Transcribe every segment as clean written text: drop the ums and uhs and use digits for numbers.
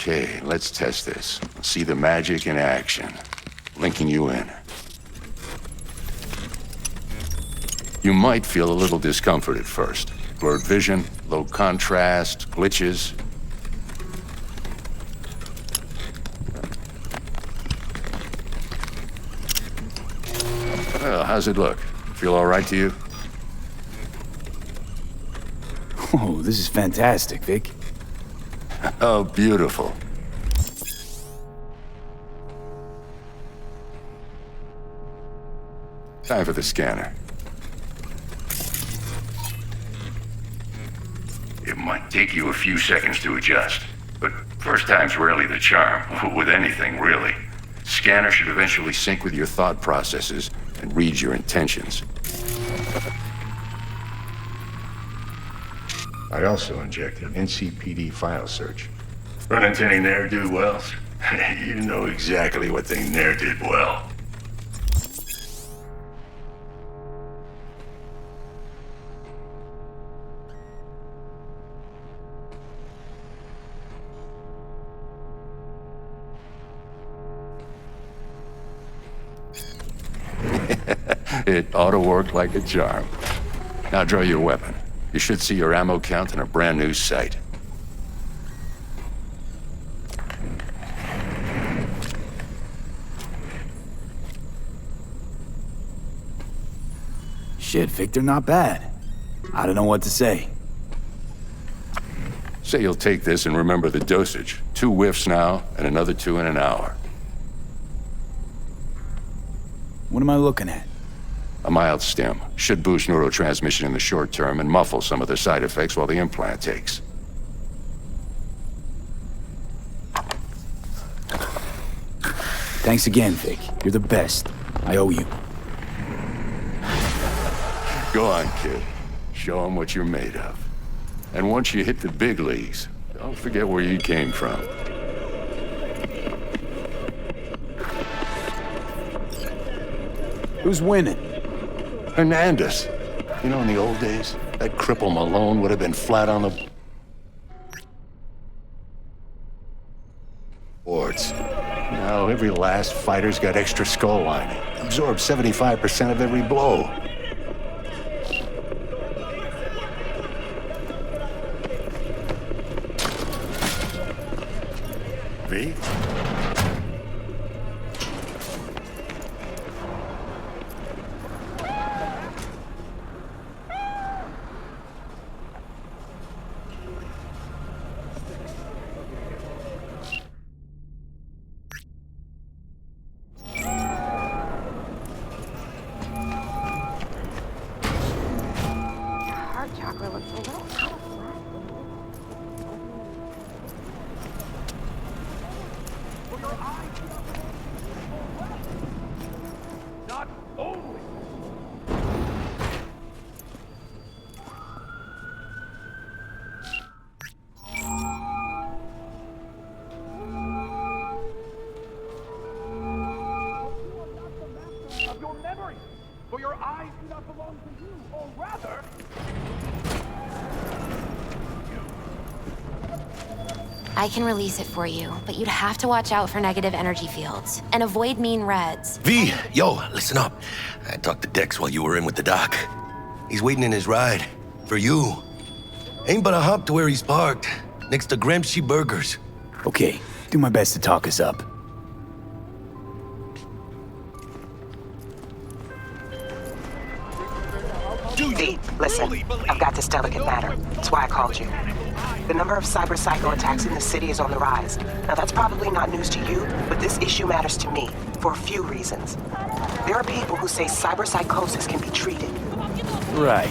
Okay, let's test this. See the magic in action. Linking you in. You might feel a little discomfort at first. Blurred vision, low contrast, glitches. Well, how's it look? Feel all right to you? Oh, this is fantastic, Vic. Oh, beautiful. Time for the scanner. It might take you a few seconds to adjust, but first time's rarely the charm, with anything, really. Scanner should eventually sync with your thought processes and read your intentions. I also injected NCPD file search. Run into any ne'er-do-wells? You know exactly what they ne'er did well. It ought to work like a charm. Now draw your weapon. You should see your ammo count in a brand new sight. Shit, Victor, not bad. I don't know what to say. Say you'll take this and remember the dosage. 2 whiffs now, and another 2 in an hour. What am I looking at? A mild stim. Should boost neurotransmission in the short term and muffle some of the side effects while the implant takes. Thanks again, Vic. You're the best. I owe you. Go on, kid. Show them what you're made of. And once you hit the big leagues, don't forget where you came from. Who's winning? Hernandez. You know, in the old days, that cripple Malone would have been flat on the boards. Now every last fighter's got extra skull lining. Absorbs 75% of every blow. V? Heart chakra looks a little out of whack. Not only. Of your memory, for your eyes do not belong to you, or rather. I can release it for you, but you'd have to watch out for negative energy fields and avoid mean reds. V, yo, listen up. I talked to Dex while you were in with the doc. He's waiting in his ride. For you. Ain't but a hop to where he's parked. Next to GEMSY Burgers. Okay, do my best to talk us up. V, listen, I've got this delicate matter. That's why I called you. The number of cyber-psycho attacks in the city is on the rise. Now that's probably not news to you, but this issue matters to me for a few reasons. There are people who say cyber-psychosis can be treated. Right.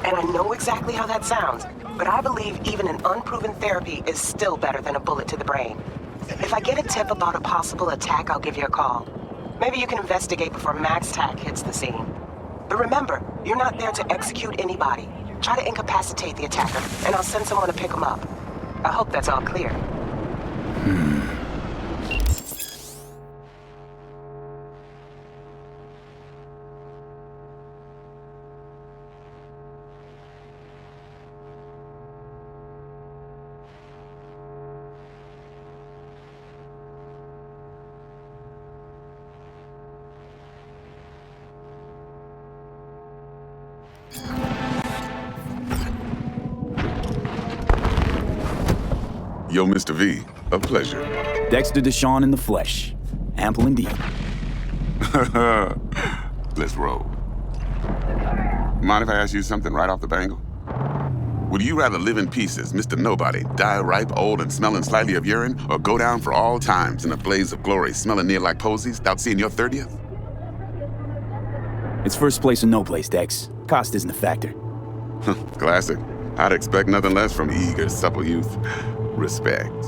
And I know exactly how that sounds, but I believe even an unproven therapy is still better than a bullet to the brain. If I get a tip about a possible attack, I'll give you a call. Maybe you can investigate before Max Tack hits the scene. But remember, you're not there to execute anybody. Try to incapacitate the attacker, and I'll send someone to pick him up. I hope that's all clear. Yo, Mr. V, a pleasure. Dexter Deshawn in the flesh. Ample indeed. Let's roll. Mind if I ask you something right off the bangle? Would you rather live in pieces, Mr. Nobody, die ripe, old, and smelling slightly of urine, or go down for all times in a blaze of glory, smelling near like posies, without seeing your 30th? It's first place or no place, Dex. Cost isn't a factor. Classic. I'd expect nothing less from eager, supple youth. Respect.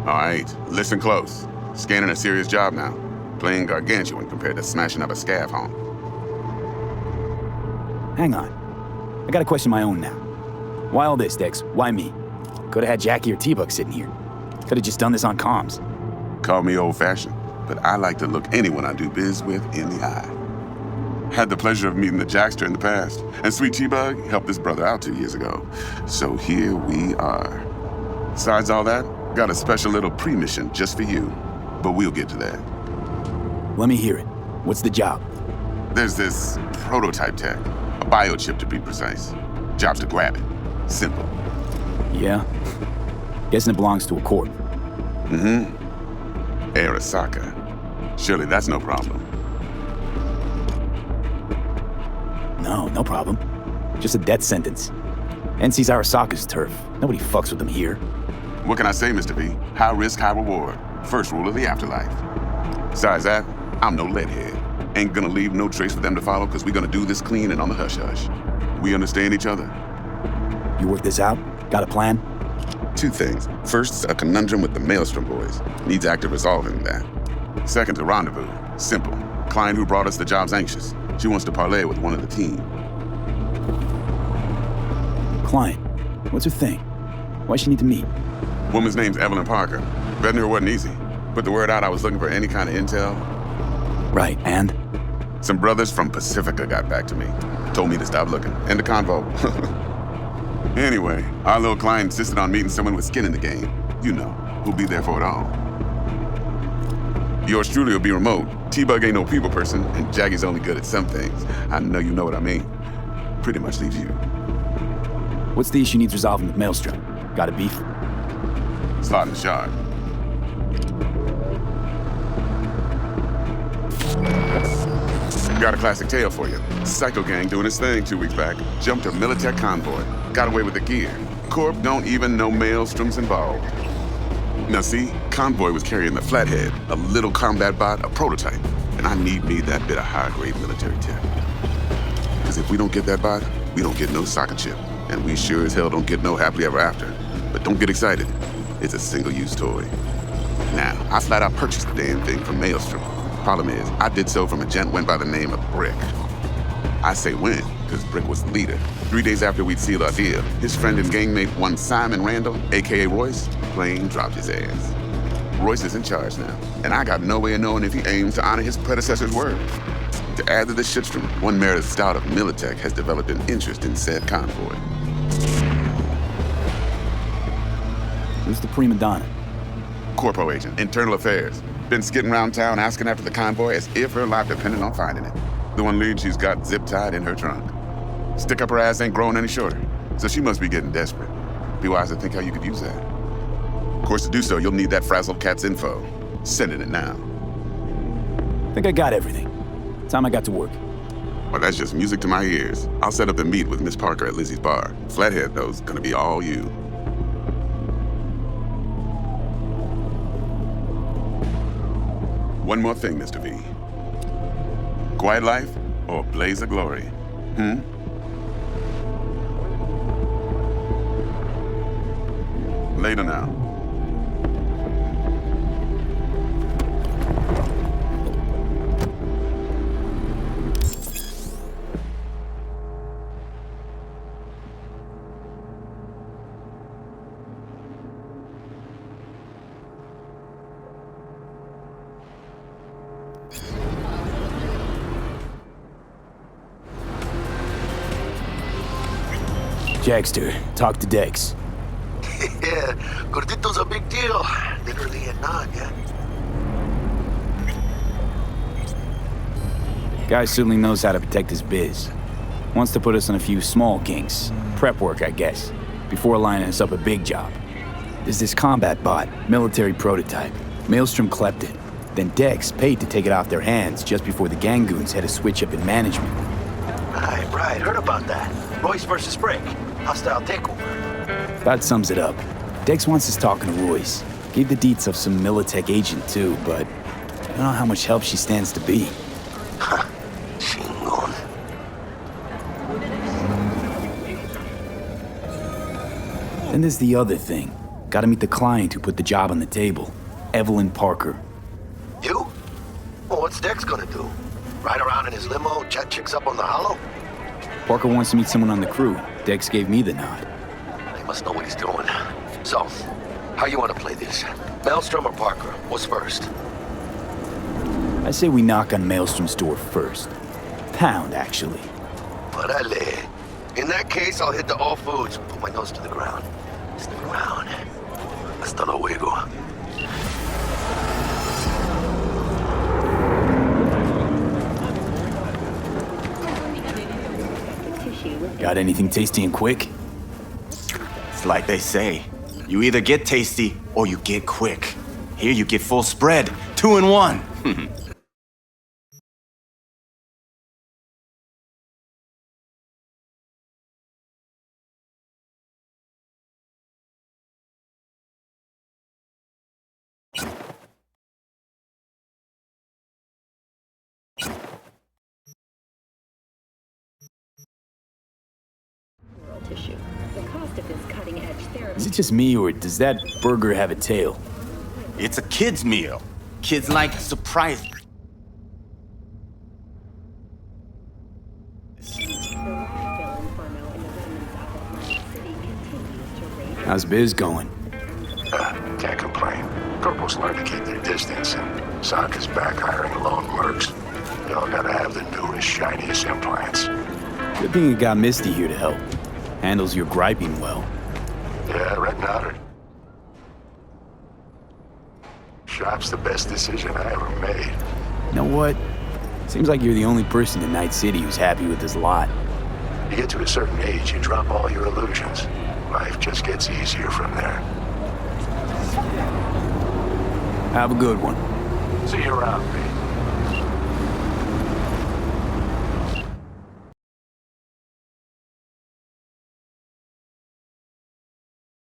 All right, listen close. Scanning a serious job now. Playing gargantuan compared to smashing up a scav home. Hang on. I got a question of my own now. Why all this, Dex? Why me? Could've had Jackie or T-Bug sitting here. Could've just done this on comms. Call me old-fashioned, but I like to look anyone I do biz with in the eye. Had the pleasure of meeting the Jackster in the past, and Sweet T-Bug helped this brother out 2 years ago. So here we are. Besides all that, got a special little pre-mission just for you, but we'll get to that. Let me hear it. What's the job? There's this prototype tech, a biochip to be precise. Job's to grab it. Simple. Yeah? Guessing it belongs to a corp. Arasaka. Surely that's no problem. No problem. Just a death sentence. NC's Arasaka's turf. Nobody fucks with them here. What can I say, Mr. V? High risk, high reward. First rule of the afterlife. Besides that, I'm no leadhead. Ain't gonna leave no trace for them to follow, because we're gonna do this clean and on the hush-hush. We understand each other. You work this out? Got a plan? 2 things. First, a conundrum with the Maelstrom boys. Needs active resolving that. Second, a rendezvous. Simple. Client who brought us the job's anxious. She wants to parlay with one of the team. Client. What's her thing? Why she need to meet? Woman's name's Evelyn Parker. Betting her wasn't easy. Put the word out I was looking for any kind of intel. Right, and? Some brothers from Pacifica got back to me. Told me to stop looking. End the convo. Anyway, our little client insisted on meeting someone with skin in the game. You know, who'll be there for it all. Yours truly will be remote. T-Bug ain't no people person, and Jaggy's only good at some things. I know you know what I mean. Pretty much leaves you. What's the issue needs resolving with Maelstrom? Got a beef? Slot in the shard. Got a classic tale for you. Psycho Gang doing his thing 2 weeks back. Jumped a Militech convoy. Got away with the gear. Corp don't even know Maelstrom's involved. Now see, convoy was carrying the Flathead, a little combat bot, a prototype. And I need me that bit of high-grade military tech. Because if we don't get that bot, we don't get no socket chip. And we sure as hell don't get no happily ever after. But don't get excited. It's a single-use toy. Now, I flat out purchased the damn thing from Maelstrom. Problem is, I did so from a gent went by the name of Brick. I say when, because Brick was the leader. 3 days after we'd sealed our deal, his friend and gangmate, one Simon Randall, a.k.a. Royce, plain dropped his ass. Royce is in charge now, and I got no way of knowing if he aims to honor his predecessor's word. To add to this shitstorm, one Meredith Stout of Militech has developed an interest in said convoy. Who's the prima donna? Corpo agent, internal affairs. Been skidding around town asking after the convoy as if her life depended on finding it. The one lead she's got zip-tied in her trunk. Stick up her ass ain't growing any shorter, so she must be getting desperate. Be wise to think how you could use that. Of course, to do so, you'll need that frazzled cat's info. Sending it now. Think I got everything. Time I got to work. Well, that's just music to my ears. I'll set up a meet with Miss Parker at Lizzie's bar. Flathead, though's gonna be all you. One more thing, Mr. V. Quiet life or blaze of glory? Later now. Jackster, talk to Dex. Yeah, Gordito's a big deal. Literally and not, yeah. Guy certainly knows how to protect his biz. Wants to put us on a few small kinks. Prep work, I guess. Before lining us up a big job. There's this combat bot, military prototype. Maelstrom clept it. Then Dex paid to take it off their hands just before the Gangoons had a switch up in management. Right. Heard about that. Royce versus Brick. Hostile takeover. About sums it up. Dex wants us talking to Royce. Gave the deets of some Militech agent too, but I don't know how much help she stands to be. Chingon. Then there's the other thing. Gotta meet the client who put the job on the table. Evelyn Parker. You? Well, what's Dex gonna do? Ride around in his limo, chat chicks up on the hollow? Parker wants to meet someone on the crew. Dex gave me the nod. He must know what he's doing. So, how you want to play this? Maelstrom or Parker? What's first? I say we knock on Maelstrom's door first. Pound, actually. Parale. In that case, I'll hit the all foods, put my nose to the ground. Sniff around. Hasta luego. Got anything tasty and quick? It's like they say, you either get tasty or you get quick. Here you get full spread, 2 in 1. Tissue. The cost of this cutting-edge therapy. Is it just me, or does that burger have a tail? It's a kid's meal. Kids like surprise. How's biz going? Can't complain. Corporals learn to keep their distance, and Sokka's back hiring lone mercs. They all gotta have the newest, shiniest implants. Good thing you got Misty here to help. Handles your griping well. Yeah, Red nodded. Shop's the best decision I ever made. You know what? Seems like you're the only person in Night City who's happy with this lot. You get to a certain age, you drop all your illusions. Life just gets easier from there. Have a good one. See you around, B.